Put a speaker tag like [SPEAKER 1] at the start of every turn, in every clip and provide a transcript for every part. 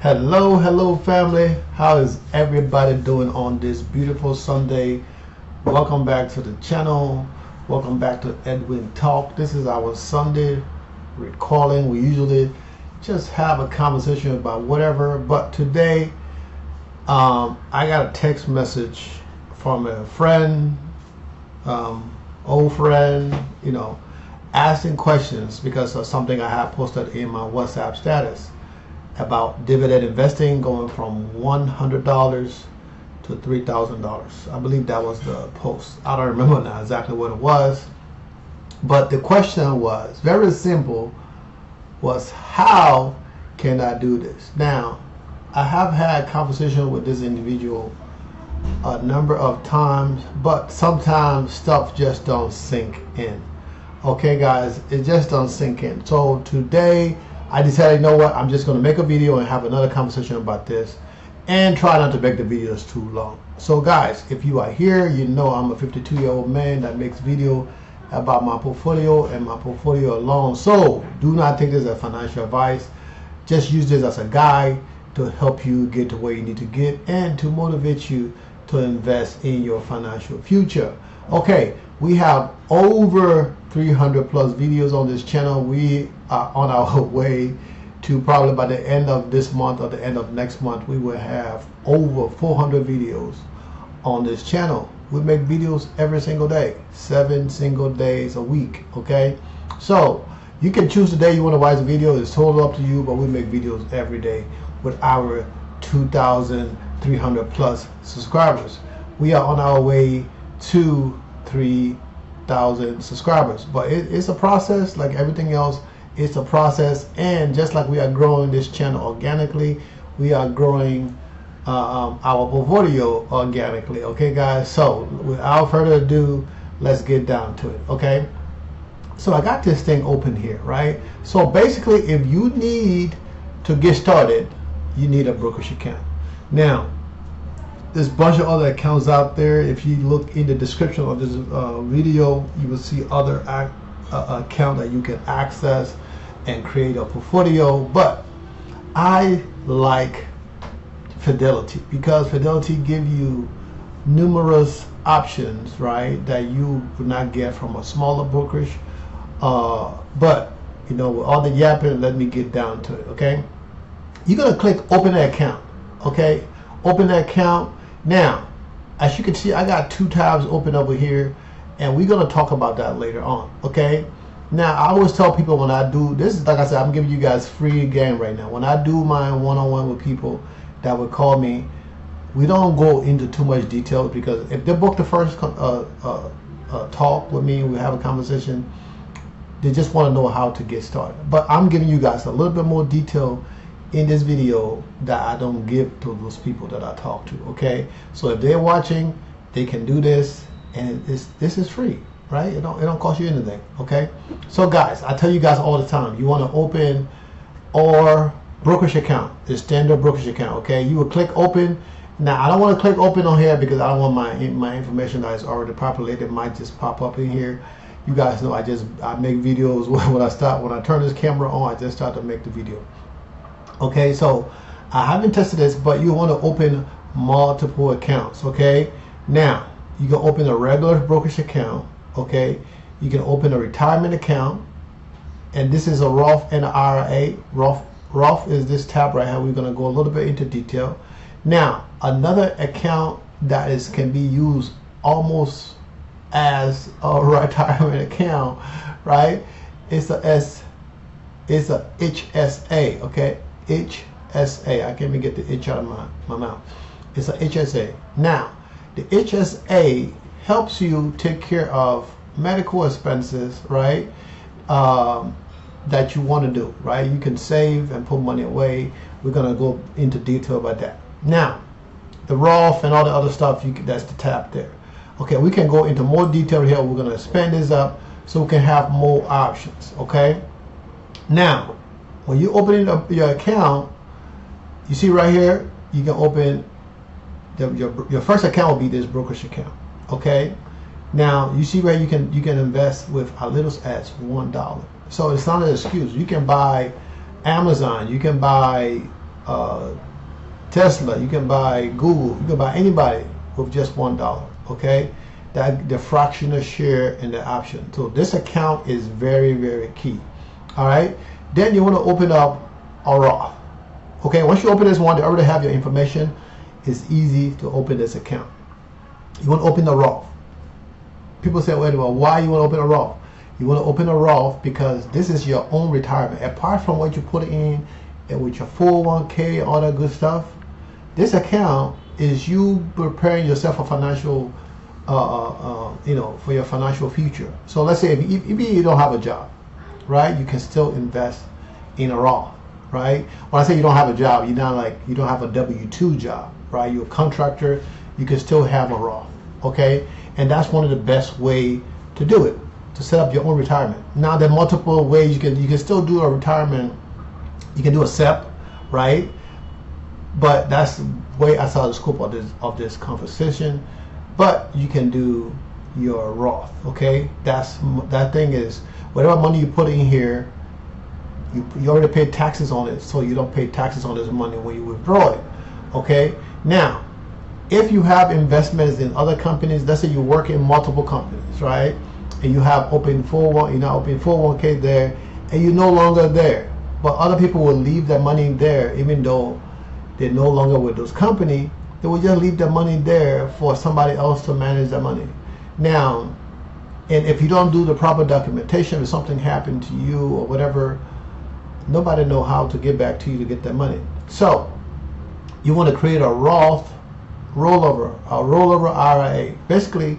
[SPEAKER 1] Hello family. How is everybody doing on this beautiful Sunday? Welcome back to the channel. Welcome back to Edwin Talk. This is our Sunday recalling. We usually just have a conversation about whatever, but today I got a text message from a friend, old friend, asking questions because of something I have posted in my WhatsApp status about dividend investing going from $100 to $3,000. I believe that was the post. I don't remember now exactly what it was, but the question was very simple, was how can I do this? Now, I have had conversation with this individual a number of times, but sometimes stuff just don't sink in. Okay guys, it just don't sink in. So today I decided, you know what, I'm just going to make a video and have another conversation about this and try not to make the videos too long. So guys, if you are here, you know I'm a 52-year-old man that makes video about my portfolio and my portfolio alone. So do not take this as financial advice. Just use this as a guide to help you get to where you need to get and to motivate you to invest in your financial future. Okay, we have over 300 plus videos on this channel. We are on our way to probably by the end of this month or the end of next month, we will have over 400 videos on this channel. We make videos every single day, 7 single days a week. Okay, so you can choose the day you want to watch the video. It's totally up to you, but we make videos every day with our 2,300 plus subscribers. We are on our way to 3,000 subscribers, but it's a process. Like everything else, it's a process, and just like we are growing this channel organically, we are growing our portfolio organically. Okay guys, so without further ado, let's get down to it. Okay, so I got this thing open here, right? So basically, if you need to get started, you need a brokerage account. Now there's a bunch of other accounts out there. If you look in the description of this video, you will see other account that you can access and create a portfolio. But I like Fidelity because Fidelity give you numerous options, right, that you would not get from a smaller brokerage. But with all the yapping, let me get down to it. Okay, you're gonna click open an account. Okay, open the account. Now, as you can see, I got 2 tabs open over here, and we're going to talk about that later on. Okay, now I always tell people when I do this, is like I said, I'm giving you guys free game right now. When I do my one-on-one with people that would call me, we don't go into too much detail, because if they book the first talk with me, we have a conversation, they just want to know how to get started. But I'm giving you guys a little bit more detail in this video that I don't give to those people that I talk to. Okay, so if they're watching, they can do this, and this is free, right? It don't cost you anything. Okay, so guys, I tell you guys all the time, you want to open or brokerage account, the standard brokerage account. Okay, you will click open. Now I don't want to click open on here because I don't want my information that is already populated. It might just pop up in here. You guys know I make videos when I turn this camera on. I just start to make the video. Okay, so I haven't tested this, but you want to open multiple accounts. Okay, now you can open a regular brokerage account. Okay, you can open a retirement account, and this is a Roth and IRA. Roth is this tab right here. We're going to go a little bit into detail. Now, another account that can be used almost as a retirement account, right? It's a HSA. Okay, HSA. I can't even get the H out of my mouth. It's a HSA. Now, the HSA helps you take care of medical expenses, right? That you want to do, right? You can save and put money away. We're gonna go into detail about that. Now, the Roth and all the other stuff, that's the tab there. Okay, we can go into more detail here. We're gonna expand this up so we can have more options. Okay. Now, when you open up your account, you see right here, you can open your first account will be this brokerage account. Okay. Now you see where you can invest with as little as $1. So it's not an excuse. You can buy Amazon, you can buy uh, Tesla, you can buy Google, you can buy anybody with just $1. Okay, that the fractional share in the option. So this account is very, very key. All right. Then you want to open up a Roth. Okay, once you open this one, they already have your information. It's easy to open this account. You want to open a Roth. People say, wait a minute, why you want to open a Roth? You want to open a Roth because this is your own retirement. Apart from what you put in and with your 401k, all that good stuff, this account is you preparing yourself for financial, for your financial future. So let's say if you don't have a job, right? You can still invest in a Roth, right? When I say you don't have a job, you're not like you don't have a W-2 job, right? You're a contractor. You can still have a Roth, okay? And that's one of the best way to do it, to set up your own retirement. Now there are multiple ways you can still do a retirement. You can do a SEP, right? But that's way outside the scope of this conversation. But you can do your Roth, okay? That thing is whatever money you put in here, you already paid taxes on it, so you don't pay taxes on this money when you withdraw it, okay? Now, if you have investments in other companies, let's say you work in multiple companies, right? And you have open 401k there, and you're no longer there, but other people will leave their money there, even though they're no longer with those companies. They will just leave their money there for somebody else to manage their money. Now, and if you don't do the proper documentation, if something happened to you or whatever, nobody know how to get back to you to get that money. So you want to create a Roth rollover IRA. Basically,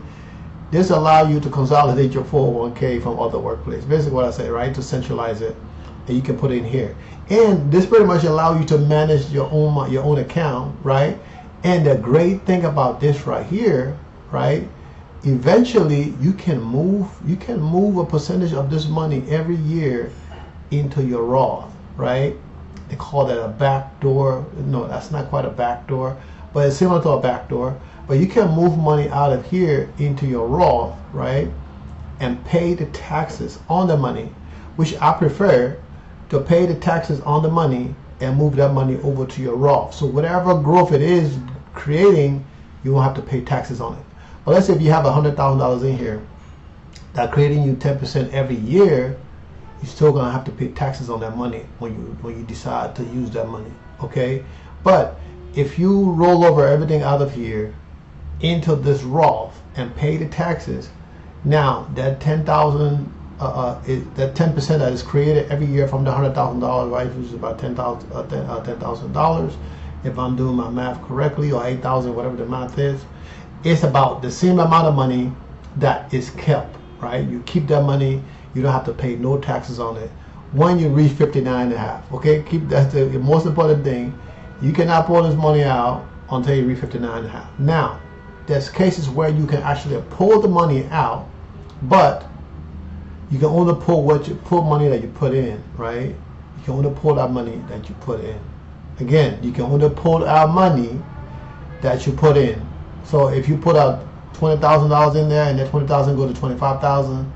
[SPEAKER 1] this allows you to consolidate your 401k from other workplaces. Basically what I say, right? To centralize it, and you can put it in here. And this pretty much allows you to manage your own account, right? And the great thing about this right here, right? Eventually, you can move a percentage of this money every year into your Roth, right? They call that a backdoor. No, that's not quite a backdoor, but it's similar to a backdoor. But you can move money out of here into your Roth, right? And pay the taxes on the money, which I prefer to pay the taxes on the money and move that money over to your Roth. So whatever growth it is creating, you won't have to pay taxes on it. But let's say if you have $100,000 in here, that creating you 10% every year, you're still gonna have to pay taxes on that money when you decide to use that money, okay? But if you roll over everything out of here into this Roth and pay the taxes, now that $10,000, that 10% that is created every year from the $100,000, right, which is about $10,000, if I'm doing my math correctly, or 8,000, whatever the math is, it's about the same amount of money that is kept, right? You keep that money, you don't have to pay no taxes on it when you reach 59.5. Okay, that's the most important thing. You cannot pull this money out until you reach 59.5. Now, there's cases where you can actually pull the money out, but you can only pull money that you put in, right? You can only pull that money that you put in. Again, you can only pull out money that you put in. So if you put out $20,000 in there and that 20,000 go to 25,000,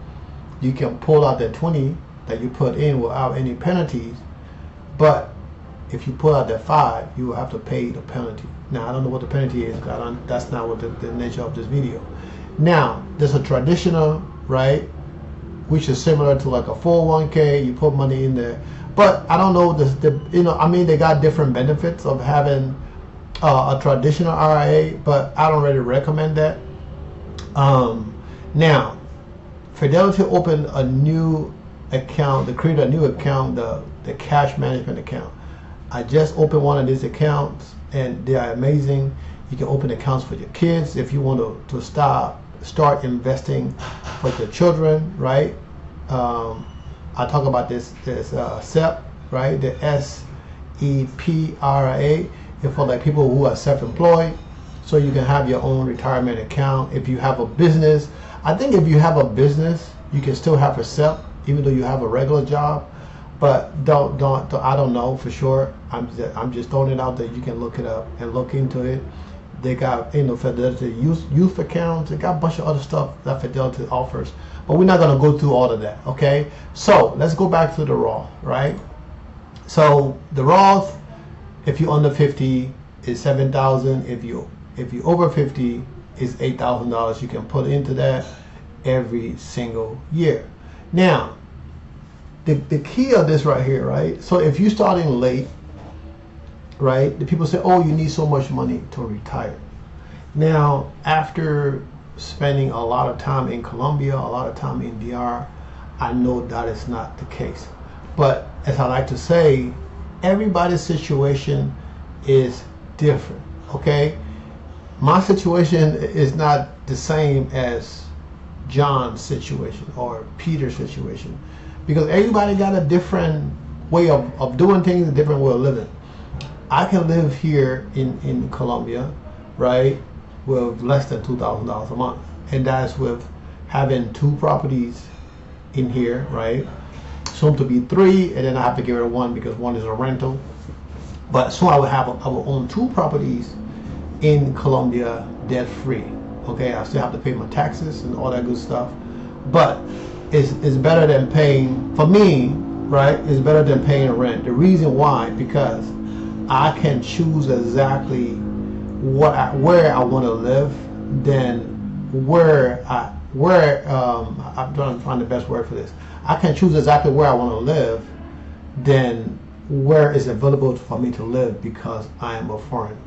[SPEAKER 1] you can pull out that 20 that you put in without any penalties. But if you pull out that 5, you will have to pay the penalty. Now I don't know what the penalty is, because that's not what the nature of this video. Now there's a traditional, right, which is similar to like a 401k. You put money in there, but I don't know they got different benefits of having a traditional IRA, but I don't really recommend that. Now, Fidelity opened a new account. They created a new account, the cash management account. I just opened one of these accounts, and they are amazing. You can open accounts for your kids if you want to start investing with your children, right? I talk about this SEP, right? The SEPRA. For like people who are self-employed, so you can have your own retirement account. If you have a business, I think if you have a business, you can still have a SEP even though you have a regular job. But I don't know for sure. I'm just throwing it out there. You can look it up and look into it. They got Fidelity youth accounts. They got a bunch of other stuff that Fidelity offers. But we're not gonna go through all of that. Okay. So let's go back to the Roth, right? So the Roth If you're under 50, it's 7,000. If you over 50, it's $8,000 you can put into that every single year. Now, the key of this right here, right? So if you're starting late, right? The people say, oh, you need so much money to retire. Now, after spending a lot of time in Colombia, a lot of time in DR, I know that is not the case. But as I like to say, everybody's situation is different, okay? My situation is not the same as John's situation or Peter's situation, because everybody got a different way of doing things, a different way of living. I can live here in Colombia, right, with less than $2,000 a month, and that's with having 2 properties in here, right? Soon to be 3, and then I have to get rid of 1 because 1 is a rental. But soon I will own 2 properties in Colombia debt free. Okay, I still have to pay my taxes and all that good stuff, but it's better than paying, for me, right? It's better than paying rent. The reason why, because I can choose exactly where I want to live than I'm trying to find the best word for this. I can choose exactly where I want to live than where is available for me to live because I am a foreigner.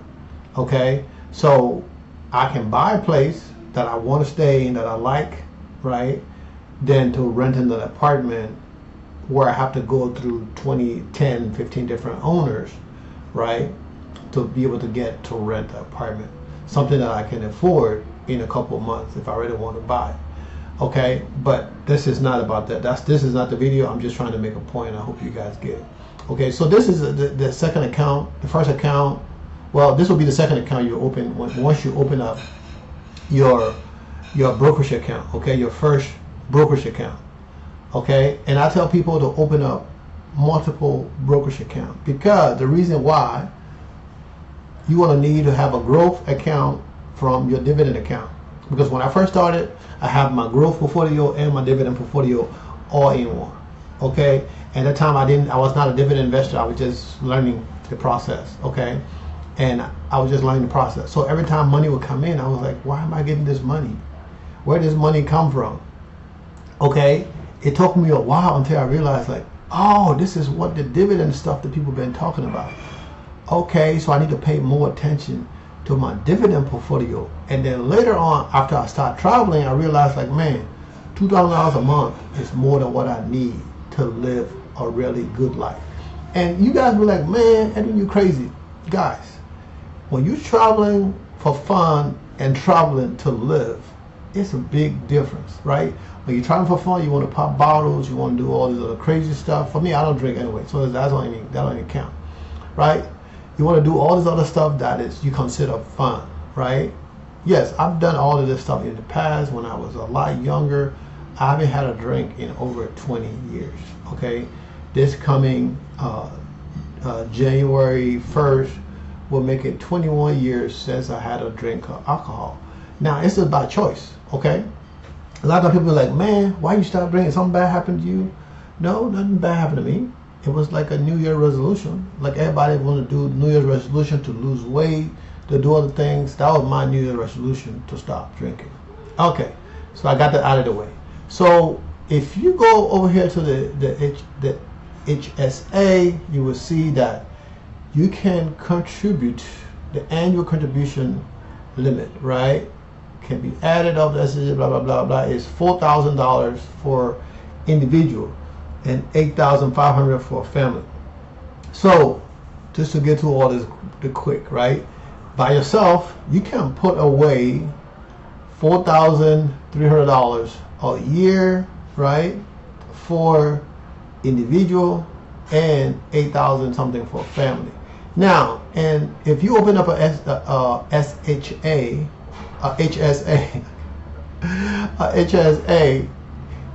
[SPEAKER 1] Okay, so I can buy a place that I want to stay in, that I like, right, than to rent an apartment where I have to go through 20, 10, 15 different owners, right, to be able to get to rent an apartment, something that I can afford in a couple of months if I really want to buy. Okay, but this is not about that. This is not the video. I'm just trying to make a point. I hope you guys get it. Okay, so this is the second account. The first account, well, this will be the second account you open once you open up your brokerage account. Okay, your first brokerage account. Okay, and I tell people to open up multiple brokerage accounts, because the reason why you want to need to have a growth account from your dividend account. Because when I first started, I have my growth portfolio and my dividend portfolio all in one. Okay, and at the time I was not a dividend investor. I was just learning the process. Okay, and I was just learning the process. So every time money would come in, I was like, why am I getting this money? Where does money come from? Okay, it took me a while until I realized, like, oh, this is what the dividend stuff that people have been talking about. Okay, so I need to pay more attention to my dividend portfolio. And then later on, after I start traveling, I realized, like, man, $2,000 a month is more than what I need to live a really good life. And you guys be like, man, Edwin, you crazy. Guys, when you're traveling for fun and traveling to live, it's a big difference, right? When you're traveling for fun, you want to pop bottles, you want to do all this other crazy stuff. For me, I don't drink anyway, so that don't even count, right? You want to do all this other stuff that is you consider fun, right? Yes, I've done all of this stuff in the past when I was a lot younger. I haven't had a drink in over 20 years, okay? This coming January 1st will make it 21 years since I had a drink of alcohol. Now, it's about choice, okay? A lot of people are like, man, why you stop drinking? Something bad happened to you? No, nothing bad happened to me. It was like a New Year resolution. Like everybody want to do New Year's resolution to lose weight, to do other things. That was my New Year's resolution, to stop drinking. Okay, so I got that out of the way. So if you go over here to the HSA, you will see that you can contribute. The annual contribution limit, right, can be added up. That's blah blah blah blah. Is $4,000 for individual and $8,500 for a family. So just to get to all this the quick, right? By yourself, you can put away $4,300 a year, right, for individual, and $8,000 something for a family. Now, and if you open up a HSA,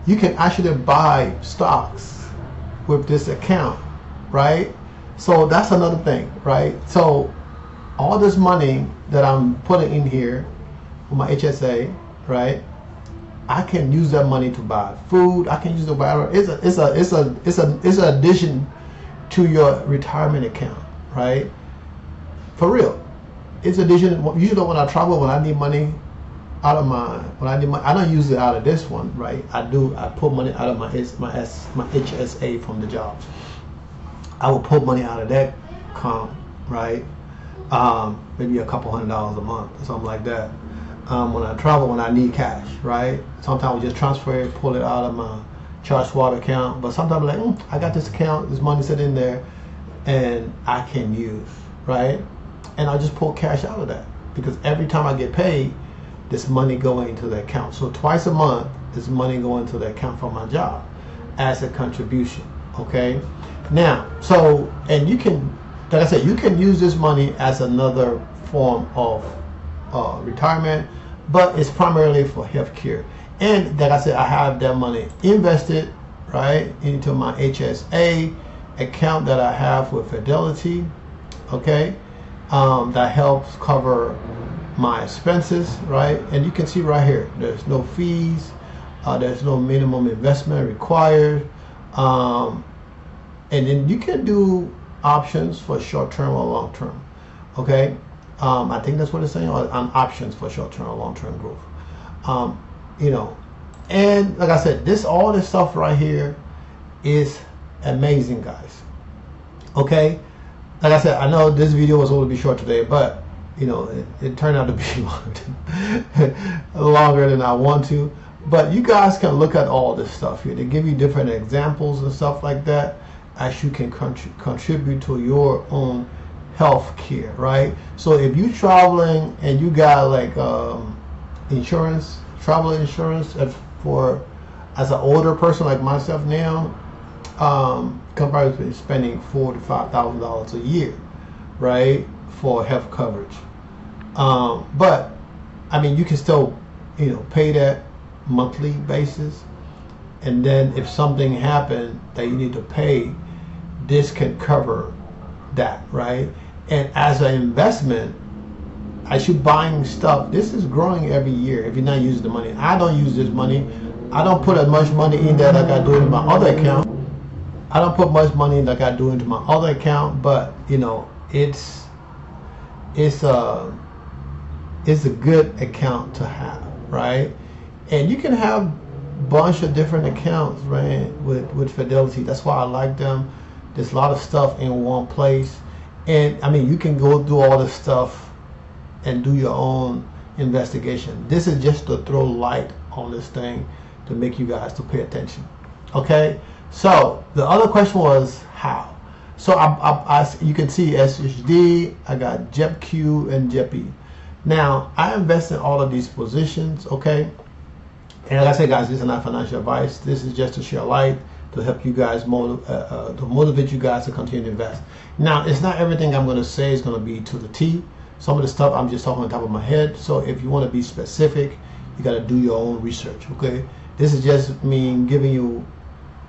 [SPEAKER 1] you can actually buy stocks with this account, right? So that's another thing, right? So all this money that I'm putting in here for my HSA, right? I can use that money to buy food. I can use it to buy. It's an addition to your retirement account, right? For real. It's addition. Usually when I travel, when I need money out of I don't use it out of this one, right? I put money out of my HSA from the job. I will put money out of that account, right? Maybe a couple $100 a month or something like that. When I travel, when I need cash, right? Sometimes we just transfer it, pull it out of my charge swap account. But sometimes I'm like, I got this account, this money sitting there, and I can use, right? And I just pull cash out of that because every time I get paid, this money going into the account. So twice a month, this money going to the account from my job as a contribution. Okay. Now, so, and you can, like I said, you can use this money as another form of retirement, but it's primarily for healthcare. And like I said, I have that money invested, right, into my HSA account that I have with Fidelity. Okay. That helps cover my expenses, right? And you can see right here, there's no fees, there's no minimum investment required, and then you can do options for short-term or long-term. Okay, I think that's what it's saying, on options for short-term or long-term growth. You know, and like I said, all this stuff right here is amazing, guys. Okay, like I said, I know this video was going to be short today, but you know, it turned out to be longer than I want to. But you guys can look at all this stuff here. They give you different examples and stuff like that as you can contribute to your own health care, right? So if you're traveling and you got like insurance, travel insurance as an older person like myself now, compared to spending $4,000 to $5,000 a year, right, for health coverage. But I mean, you can still, you know, pay that monthly basis, and then if something happened that you need to pay, this can cover that, right? And as an investment, as you buying stuff, this is growing every year if you're not using the money. I don't use this money. I don't put as much money in there like I do in my other account. I don't put much money like I do into my other account, but you know, it's a good account to have, right? And you can have a bunch of different accounts, right, with Fidelity. That's why I like them. There's a lot of stuff in one place, and I mean, you can go do all this stuff and do your own investigation. This is just to throw light on this thing to make you guys to pay attention. Okay, so the other question was how. So you can see SHD, I got JEPQ and JEPE. Now, I invest in all of these positions, okay? And like I said, guys, this is not financial advice. This is just to share light, to help you guys, to motivate you guys to continue to invest. Now, it's not everything I'm going to say is going to be to the T. Some of the stuff I'm just talking on top of my head. So if you want to be specific, you got to do your own research, okay? This is just me giving you,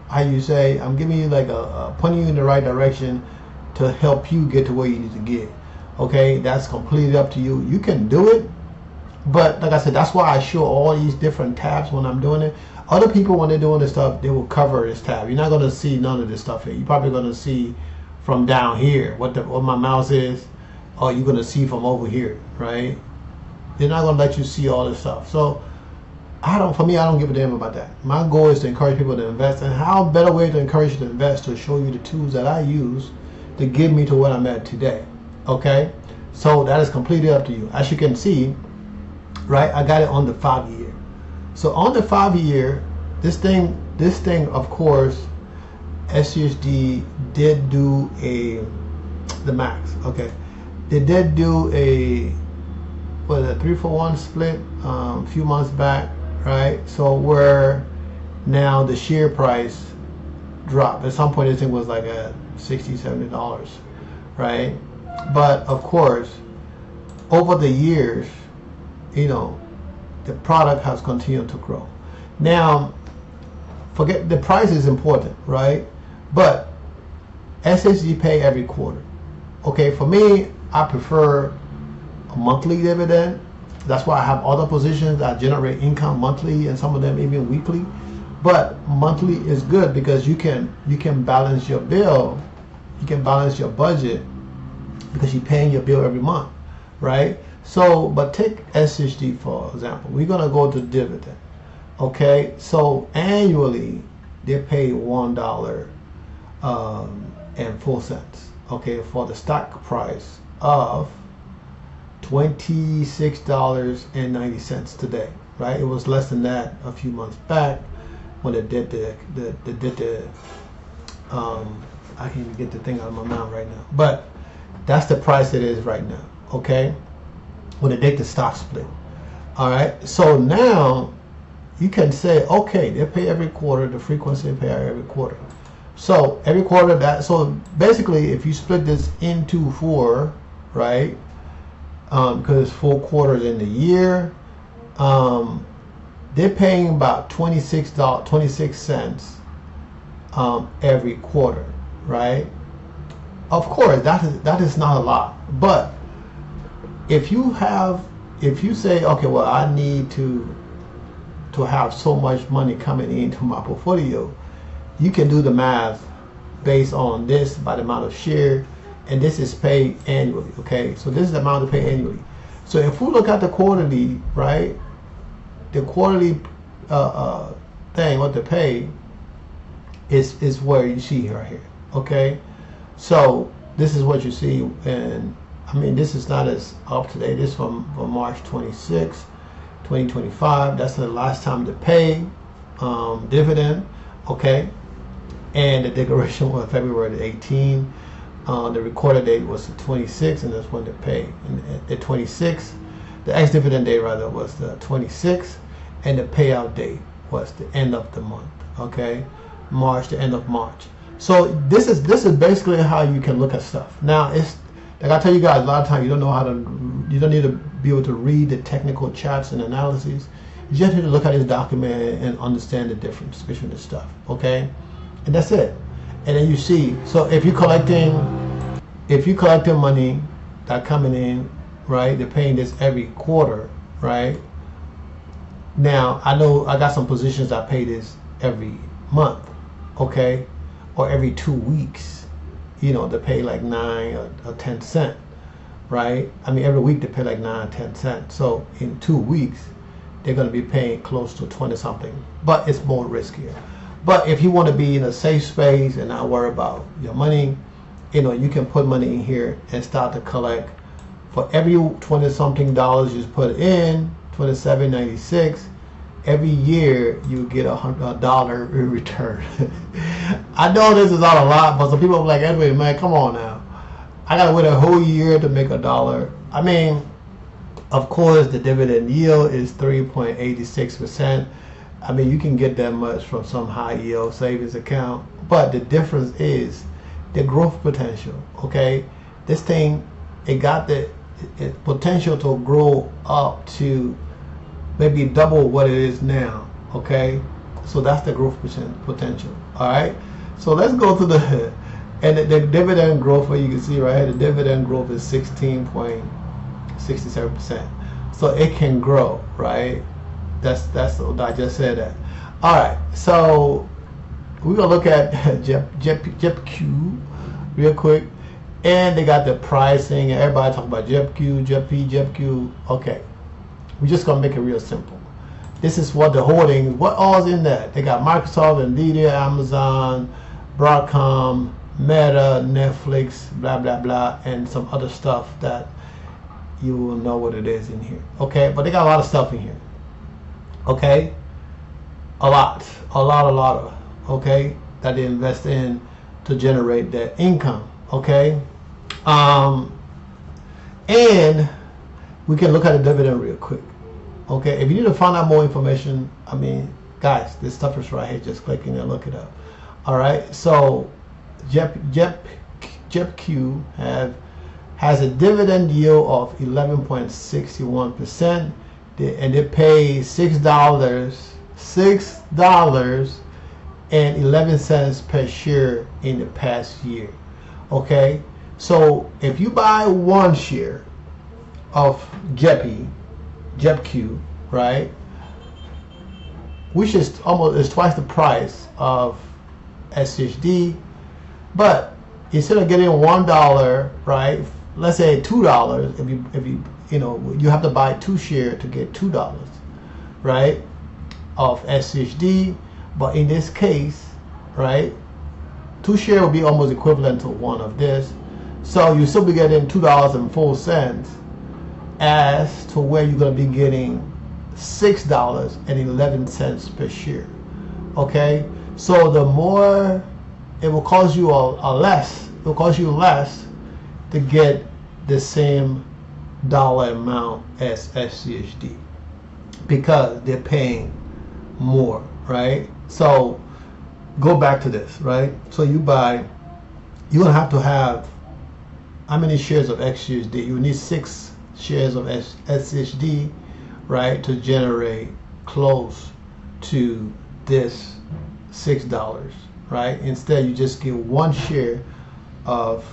[SPEAKER 1] how you say, I'm giving you like pointing you in the right direction to help you get to where you need to get. Okay, that's completely up to you. You can do it, but like I said, that's why I show all these different tabs when I'm doing it. Other people, when they're doing this stuff, they will cover this tab. You're not going to see none of this stuff here. You're probably going to see from down here what my mouse is, or you're going to see from over here, right? They're not going to let you see all this stuff. So for me, I don't give a damn about that. My goal is to encourage people to invest, and how better way to encourage you to invest to show you the tools that I use to get me to what I'm at today. Okay, so that is completely up to you. As you can see, right, I got it on the 5-year. So on the 5-year, this thing, of course, SCHD did do the max. Okay, they did do a 3-for-1 split a few months back, right? So where now the share price dropped. At some point, this thing was like at $60, $70, right? But of course, over the years, you know, the product has continued to grow. Now, forget the price is important, right? But SHD pay every quarter. Okay, for me, I prefer a monthly dividend. That's why I have other positions that generate income monthly, and some of them even weekly. But monthly is good because you can balance your bill, you can balance your budget because you're paying your bill every month, right? So, but take SHD for example. We're gonna go to dividend. Okay, so annually they pay $1.04. Okay, for the stock price of $26.90 today, right? It was less than that a few months back when they did the I can't even get the thing out of my mouth right now, but that's the price it is right now. Okay, when they did the stock split. All right, so now you can say, okay, they pay every quarter, the frequency they pay every quarter. So every quarter so basically if you split this into 4, right, because it's 4 quarters in the year, they're paying about $26 cents every quarter, right? Of course, that is not a lot, but if you say, okay, well, I need to have so much money coming into my portfolio, you can do the math based on this by the amount of share, and this is paid annually. Okay, so this is the amount to pay annually. So if we look at the quarterly, right, the quarterly thing, what they pay is where you see right here. Okay, so this is what you see, and I mean this is not as up to date. This is from March 26, 2025. That's the last time to pay dividend. Okay, and the declaration was February 18. The recorded date was the 26th, and that's when they pay. And the 26th, the ex-dividend date rather was the 26th, and the payout date was the end of the month. Okay, March, the end of March. So this is basically how you can look at stuff. Now it's like I tell you guys a lot of times, you don't need to be able to read the technical charts and analyses. You just need to look at this document and understand the difference between the stuff. Okay, and that's it. And then you see, so if you're collecting money that coming in, right, they're paying this every quarter, right? Now I know I got some positions that pay this every month, okay, or every 2 weeks. You know, they pay like 9 or 10 cents, right? I mean, every week they pay like 9 or 10 cents. So in 2 weeks, they're going to be paying close to 20 something, but it's more riskier. But if you want to be in a safe space and not worry about your money, you know, you can put money in here and start to collect. For every 20 something dollars you put in, $27.96, every year you get $100 in return. I know this is not a lot, but some people are like, Edwin, man, come on now. I gotta wait a whole year to make $1. I mean, of course, the dividend yield is 3.86%. I mean, you can get that much from some high yield savings account, but the difference is the growth potential. Okay, this thing, it got the potential to grow up to maybe double what it is now. Okay, so that's the growth potential. All right, so let's go to the the dividend growth. Where you can see right here, the dividend growth is 16.67%. So it can grow, right? That's I just said that. All right, so we're gonna look at JEPQ real quick, and they got the pricing. And everybody talking about JEPQ, JEPQ. Okay, we're just gonna make it real simple. This is what the holdings. What all's in that? They got Microsoft, Nvidia, Amazon, Broadcom, Meta, Netflix, blah blah blah, and some other stuff that you will know what it is in here. Okay, but they got a lot of stuff in here. Okay, a lot of, okay, that they invest in to generate their income. Okay, and we can look at the dividend real quick. Okay, if you need to find out more information, I mean, guys, this stuff is right here. Just click in and look it up. All right, so JEPQ has a dividend yield of 11.61%. And they pay $6.11 per share in the past year. Okay, so if you buy one share of JEPQ, right, which is twice the price of SHD, but instead of getting $1, right, let's say $2. If you have to buy 2 shares to get $2, right, of SHD. But in this case, right, 2 shares will be almost equivalent to 1 of this. So you still be getting $2.04 as to where you're going to be getting $6.11 per share. Okay, so the more it will cost you it will cost you less to get the same dollar amount as SCHD because they're paying more, right? So go back to this, right? So you're gonna have to have how many shares of XUSD? You need 6 shares of SHD, right, to generate close to this $6, right? Instead, you just get 1 share of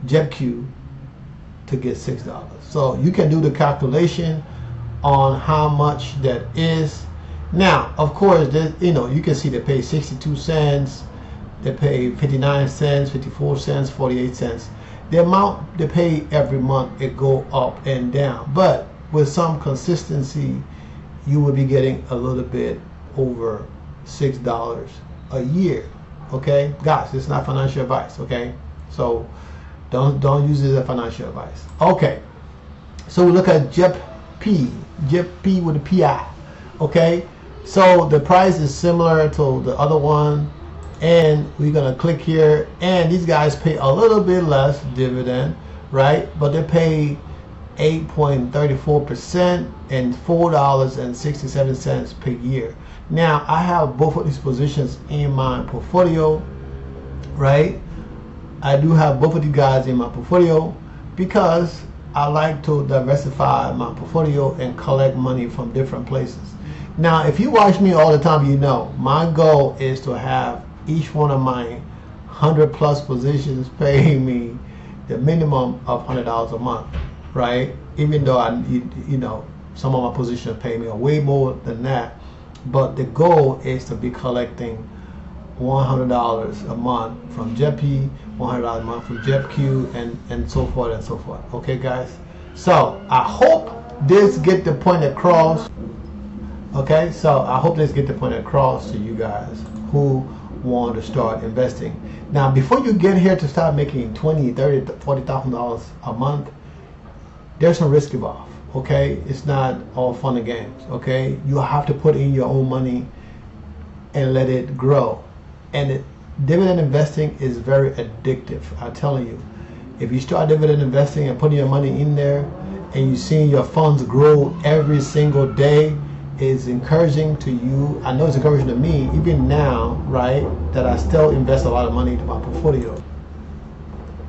[SPEAKER 1] JetQ to get $6. So you can do the calculation on how much that is. Now, of course, you can see they pay 62 cents, they pay 59 cents, 54 cents, 48 cents. The amount they pay every month, it go up and down. But with some consistency, you will be getting a little bit over $6 a year. Okay, guys, it's not financial advice. Okay, so don't use it as financial advice. Okay, so we look at JEP with a PI. Okay, so the price is similar to the other one, and we're gonna click here, and these guys pay a little bit less dividend, right? But they pay 8.34% and $4.67 per year. Now I have both of these positions in my portfolio, right? I do have both of these guys in my portfolio because I like to diversify my portfolio and collect money from different places. Now, if you watch me all the time, you know my goal is to have each one of my 100+ positions paying me the minimum of $100 a month, right? Even though some of my positions pay me way more than that, but the goal is to be collecting $100 a month from JEP, $100 a month from JEPQ, and so forth and so forth. Okay, guys. So I hope this get the point across. Okay, so I hope this get the point across to you guys who want to start investing. Now, before you get here to start making $20,000, $30,000, $40,000 a month, there's some risk involved. Okay, it's not all fun and games. Okay, you have to put in your own money and let it grow. And dividend investing is very addictive. I'm telling you, if you start dividend investing and putting your money in there, and you see your funds grow every single day, is encouraging to you. I know it's encouraging to me even now, right, that I still invest a lot of money into my portfolio,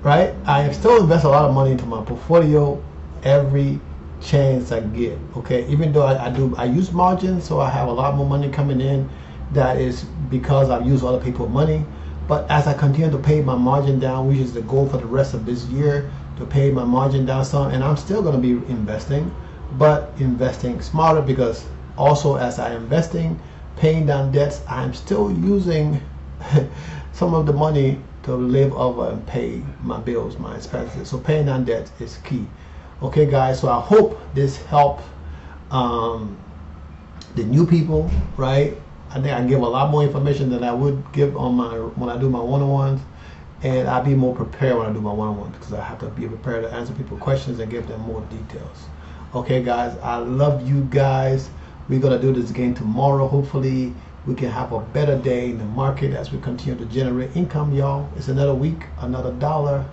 [SPEAKER 1] right? I still invest a lot of money into my portfolio every chance I get. Okay, even though I use margin, so I have a lot more money coming in. That is because I've used other people's money. But as I continue to pay my margin down, which is the goal for the rest of this year, to pay my margin down some, and I'm still going to be investing, but investing smarter, because also as I'm investing, paying down debts, I'm still using some of the money to live over and pay my bills, my expenses. So paying down debts is key. Okay, guys, so I hope this helped the new people, right? I think I give a lot more information than I would give on when I do my one-on-ones, and I'll be more prepared when I do my one-on-ones because I have to be prepared to answer people's questions and give them more details. Okay, guys, I love you guys. We're gonna do this again tomorrow. Hopefully, we can have a better day in the market as we continue to generate income, y'all. It's another week, another dollar.